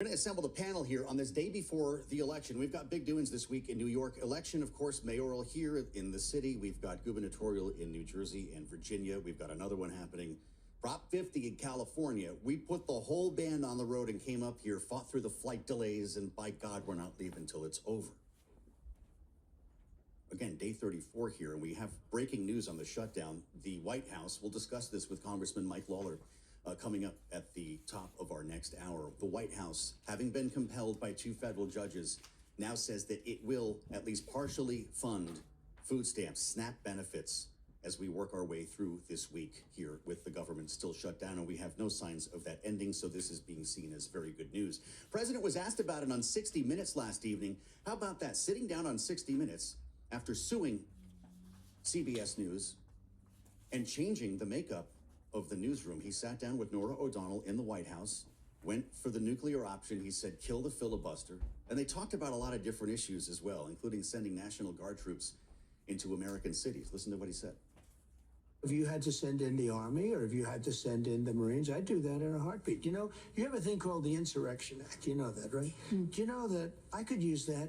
We're going to assemble the panel here on this day before the election. We've got big doings this week in New York. Election, of course, mayoral here in the city. We've got gubernatorial in New Jersey and Virginia. We've got another one happening. Prop 50 in California. We put the whole band on the road and came up here, fought through the flight delays, and by God, we're not leaving until it's over. Again, day 34 here, and we have breaking news on the shutdown. The White House, we'll discuss this with Congressman Mike Lawler coming up at the top of our next hour. The White House, having been compelled by 2 federal judges, now says that it will at least partially fund food stamps, SNAP benefits, as we work our way through this week here with the government still shut down, and we have no signs of that ending, so this is being seen as very good news. President was asked about it on 60 Minutes last evening. How about that? Sitting down on 60 Minutes after suing CBS News and changing the makeup of the newsroom, he sat down with Norah O'Donnell in the White House, went for the nuclear option. He said, kill the filibuster. And they talked about a lot of different issues as well, including sending National Guard troops into American cities. Listen to what he said. If you had to send in the Army or if you had to send in the Marines, I'd do that in a heartbeat. You know, you have a thing called the Insurrection Act. You know that, right? Do you know that I could use that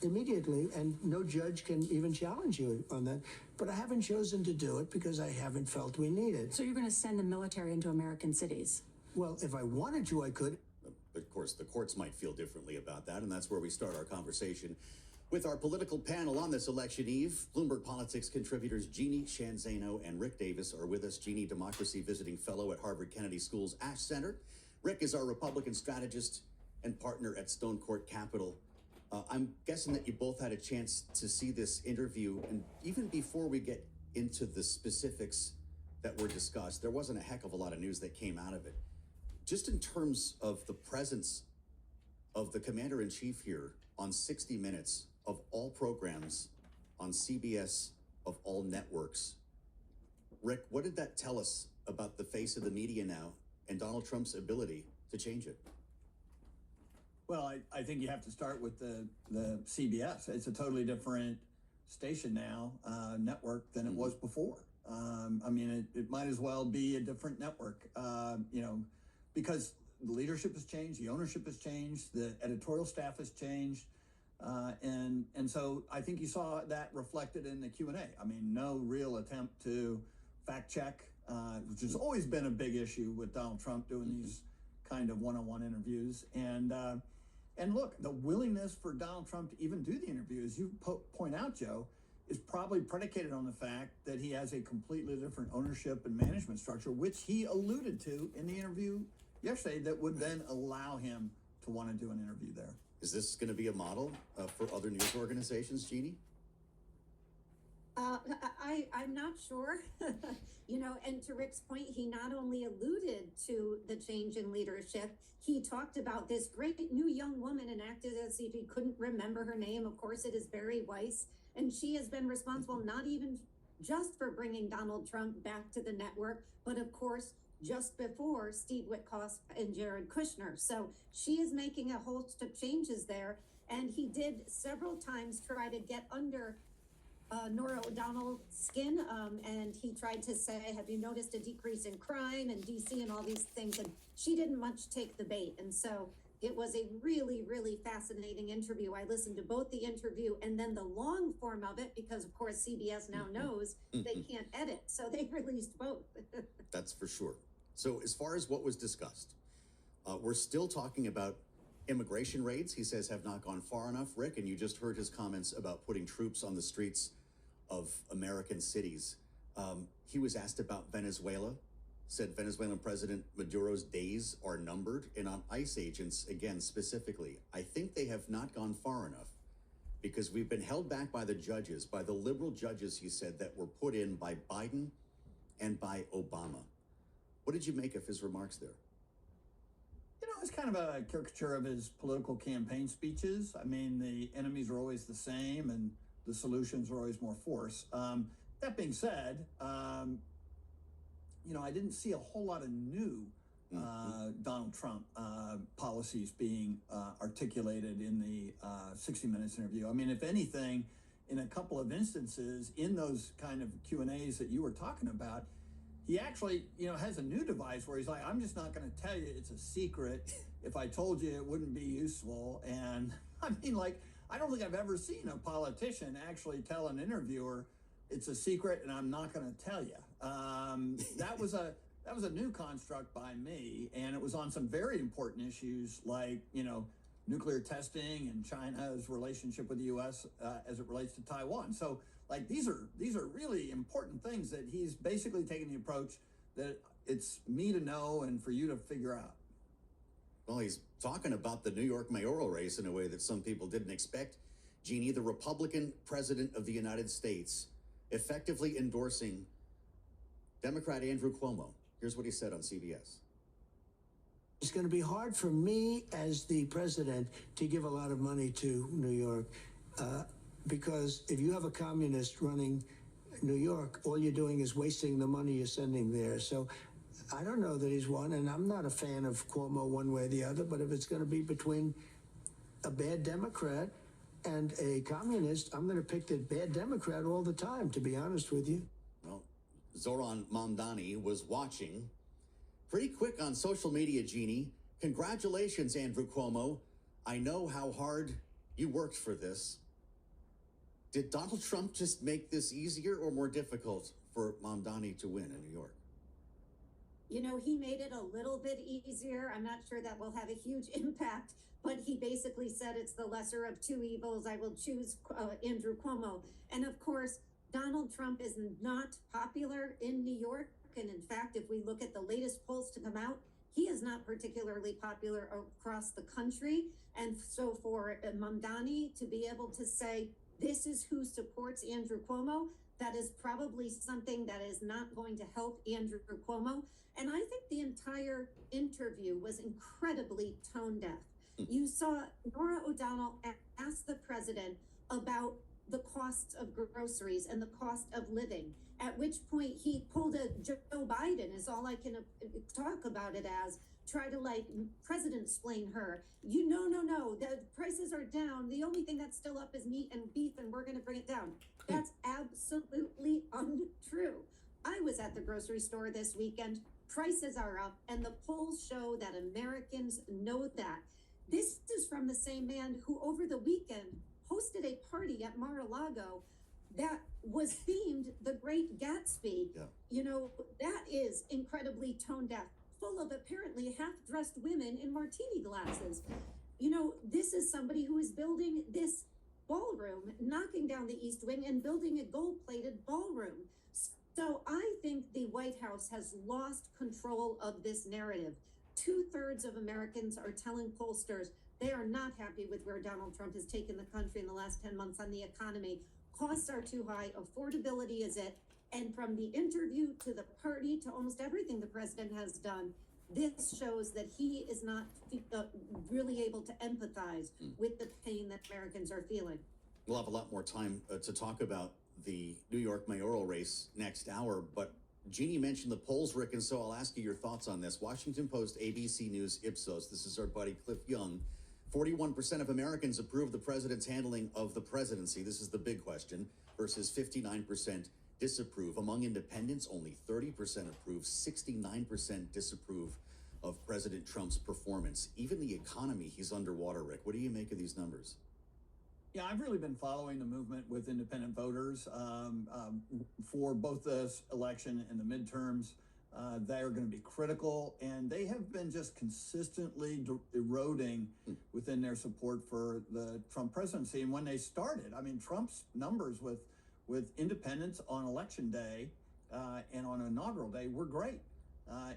immediately and no judge can even challenge you on that? But I haven't chosen to do it because I haven't felt we need it. So you're going to send the military into American cities? Well, if I wanted to, I could. But of course, the courts might feel differently about that, and that's where we start our conversation with our political panel on this election eve. Bloomberg Politics contributors Jeannie Shanzano and Rick Davis are with us. Jeannie, Democracy Visiting Fellow at Harvard Kennedy School's Ash Center. Rick is our Republican strategist and partner at Stone Court Capital. I'm guessing that you both had a chance to see this interview, and even before we get into the specifics that were discussed, there wasn't a heck of a lot of news that came out of it. Just in terms of the presence of the commander-in-chief here on 60 Minutes, of all programs, on CBS, of all networks. Rick, what did that tell us about the face of the media now and Donald Trump's ability to change it? Well, I think you have to start with the CBS. It's a totally different station now, network, than it was before. I mean, it might as well be a different network, you know, because the leadership has changed, the ownership has changed, the editorial staff has changed. And so I think you saw that reflected in the Q&A. I mean, no real attempt to fact check, which has always been a big issue with Donald Trump doing these kind of one-on-one interviews. And look, the willingness for Donald Trump to even do the interview, as you point out, Joe, is probably predicated on the fact that he has a completely different ownership and management structure, which he alluded to in the interview yesterday, that would then allow him to want to do an interview there. Is this going to be a model for other news organizations, Jeannie? I'm not sure. You know, and to Rick's point, he not only alluded to the change in leadership, he talked about this great new young woman and acted as if he couldn't remember her name. Of course, it is Barry Weiss, and she has been responsible not even just for bringing Donald Trump back to the network, but of course, just before Steve Witkoff and Jared Kushner. So she is making a host of changes there, and he did several times try to get under Norah O'Donnell's skin, and he tried to say, have you noticed a decrease in crime in DC and all these things? And she didn't much take the bait. And so it was a really, really fascinating interview. I listened to both the interview and then the long form of it, because of course CBS now knows they can't edit. So they released both. That's for sure. So as far as what was discussed, we're still talking about immigration raids, he says, have not gone far enough, Rick, and you just heard his comments about putting troops on the streets of American cities. He was asked about Venezuela, said Venezuelan President Maduro's days are numbered, and on ICE agents, again, specifically, I think they have not gone far enough because we've been held back by the judges, by the liberal judges, he said, that were put in by Biden and by Obama. What did you make of his remarks there? You know, it's kind of a caricature of his political campaign speeches. I mean, the enemies are always the same and the solutions are always more force. That being said, you know, I didn't see a whole lot of new Donald Trump policies being articulated in the 60 Minutes interview. I mean, if anything, in a couple of instances in those kind of Q&As that you were talking about, he actually, you know, has a new device where he's like, I'm just not going to tell you it's a secret if I told you it wouldn't be useful. And I mean, like, I don't think I've ever seen a politician actually tell an interviewer, it's a secret and I'm not going to tell you. That was a new construct by me, and it was on some very important issues like, nuclear testing and China's relationship with the U.S. As it relates to Taiwan. So, like, these are really important things that he's basically taking the approach that it's me to know and for you to figure out. Well, he's talking about the New York mayoral race in a way that some people didn't expect. Jeannie, the Republican president of the United States, effectively endorsing Democrat Andrew Cuomo. Here's what he said on CBS. It's going to be hard for me as the president to give a lot of money to New York because if you have a communist running New York, all you're doing is wasting the money you're sending there. So I don't know that he's won, and I'm not a fan of Cuomo one way or the other, but if it's going to be between a bad Democrat and a communist, I'm going to pick the bad Democrat all the time, to be honest with you. Well, Zoran Mamdani was watching. Pretty quick on social media, Jeannie. Congratulations, Andrew Cuomo. I know how hard you worked for this. Did Donald Trump just make this easier or more difficult for Mamdani to win in New York? He made it a little bit easier. I'm not sure that will have a huge impact, but he basically said it's the lesser of two evils. I will choose Andrew Cuomo. And of course, Donald Trump is not popular in New York. And in fact, if we look at the latest polls to come out, he is not particularly popular across the country. And so for Mamdani to be able to say, this is who supports Andrew Cuomo, that is probably something that is not going to help Andrew Cuomo. And I think the entire interview was incredibly tone deaf. You saw Norah O'Donnell ask the president about the costs of groceries and the cost of living, at which point he pulled a Joe Biden, is all I can talk about it as, try to president explain her. No, the prices are down. The only thing that's still up is meat and beef, and we're going to bring it down. That's absolutely untrue. I was at the grocery store this weekend. Prices are up, and the polls show that Americans know that. This is from the same man who over the weekend hosted a party at Mara Lago that was themed the Great Gatsby. Yeah. That is incredibly tone deaf, full of apparently half-dressed women in martini glasses. This is somebody who is building this ballroom, knocking down the East Wing and building a gold-plated ballroom. So I think the White House has lost control of this narrative. 2/3 of Americans are telling pollsters they are not happy with where Donald Trump has taken the country in the last 10 months on the economy. Costs are too high. Affordability is it. And from the interview to the party to almost everything the president has done, this shows that he is not really able to empathize with the pain that Americans are feeling. We'll have a lot more time to talk about the New York mayoral race next hour, but Jeannie mentioned the polls, Rick, and so I'll ask you your thoughts on this. Washington Post, ABC News, Ipsos. This is our buddy Cliff Young. 41% of Americans approve the president's handling of the presidency. This is the big question, versus 59% disapprove. Among independents, only 30% approve, 69% disapprove of President Trump's performance. Even the economy, he's underwater, Rick. What do you make of these numbers? Yeah, I've really been following the movement with independent voters for both this election and the midterms. They are going to be critical, and they have been just consistently eroding within their support for the Trump presidency. And when they started, Trump's numbers with independents on election day and on inaugural day were great.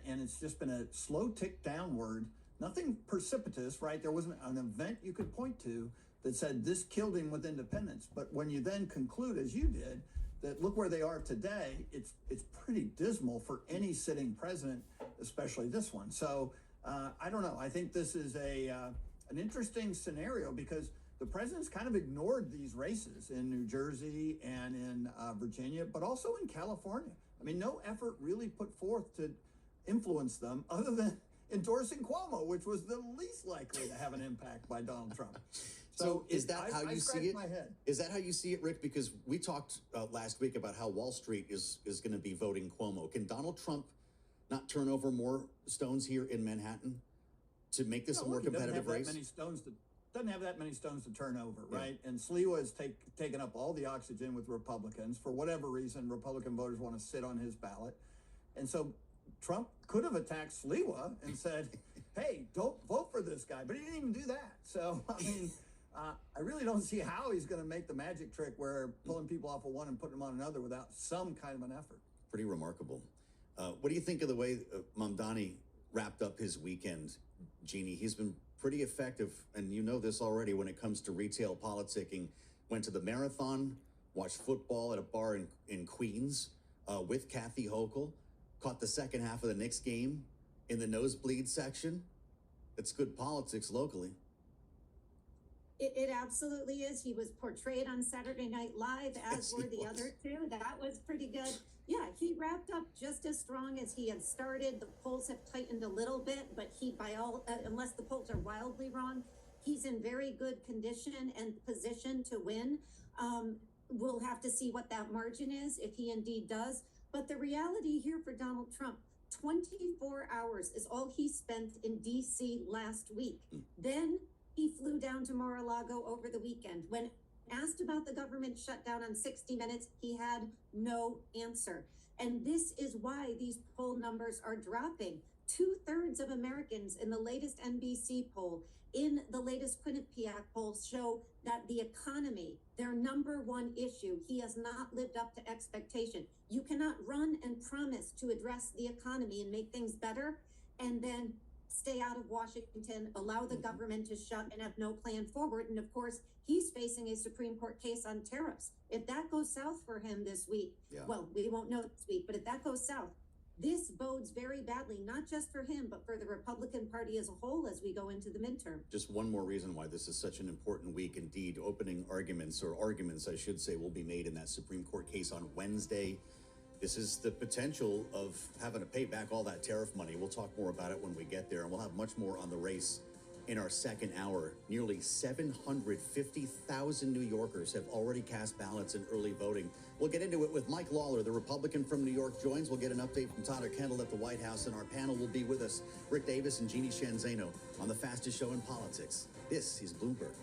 And it's just been a slow tick downward, nothing precipitous, right? There wasn't an event you could point to that said this killed him with independents. But when you then conclude, as you did, that look where they are today, it's pretty dismal for any sitting president, especially this one. So I don't know. I think this is an interesting scenario because the president's kind of ignored these races in New Jersey and in Virginia, but also in California. No effort really put forth to influence them other than endorsing Cuomo, which was the least likely to have an impact by Donald Trump. So is that how you see it? My head. Is that how you see it, Rick? Because we talked last week about how Wall Street is going to be voting Cuomo. Can Donald Trump not turn over more stones here in Manhattan? to make this a more Look, he competitive race? Doesn't have that many stones to turn over, Yeah. right? And Sliwa has taken up all the oxygen with Republicans. For whatever reason, Republican voters want to sit on his ballot. And so Trump could have attacked Sliwa and said, hey, don't vote for this guy. But he didn't even do that. So, I mean, I really don't see how he's going to make the magic trick where pulling people off of one and putting them on another without some kind of an effort. Pretty remarkable. What do you think of the way Mamdani wrapped up his weekend, Jeannie? He's been pretty effective, and you know this already when it comes to retail politicking. Went to the marathon, watched football at a bar in Queens with Kathy Hochul, caught the second half of the Knicks game in the nosebleed section. It's good politics locally. It absolutely is. He was portrayed on Saturday Night Live, as were the other two. That was pretty good. Yeah, he wrapped up just as strong as he had started. The polls have tightened a little bit, but he, unless the polls are wildly wrong, he's in very good condition and position to win. We'll have to see what that margin is, if he indeed does. But the reality here for Donald Trump, 24 hours is all he spent in D.C. last week. Then he flew down to Mara Lago over the weekend. When asked about the government shutdown on 60 Minutes, he had no answer. And this is why these poll numbers are dropping. 2/3 of Americans in the latest NBC poll, in the latest Quinnipiac poll, show that the economy, their number one issue, he has not lived up to expectation. You cannot run and promise to address the economy and make things better, and then stay out of Washington, allow the government to shut, and have no plan forward. And of course, he's facing a Supreme Court case on tariffs. If that goes south for him this week, well, we won't know this week, but if that goes south, this bodes very badly, not just for him, but for the Republican Party as a whole as we go into the midterm. Just one more reason why this is such an important week indeed. Opening arguments, or arguments, I should say, will be made in that Supreme Court case on Wednesday. This is the potential of having to pay back all that tariff money. We'll talk more about it when we get there, and we'll have much more on the race in our second hour. Nearly 750,000 New Yorkers have already cast ballots in early voting. We'll get into it with Mike Lawler, the Republican from New York, joins. We'll get an update from Tyler Kendall at the White House, and our panel will be with us, Rick Davis and Jeannie Shanzano, on the fastest show in politics. This is Bloomberg.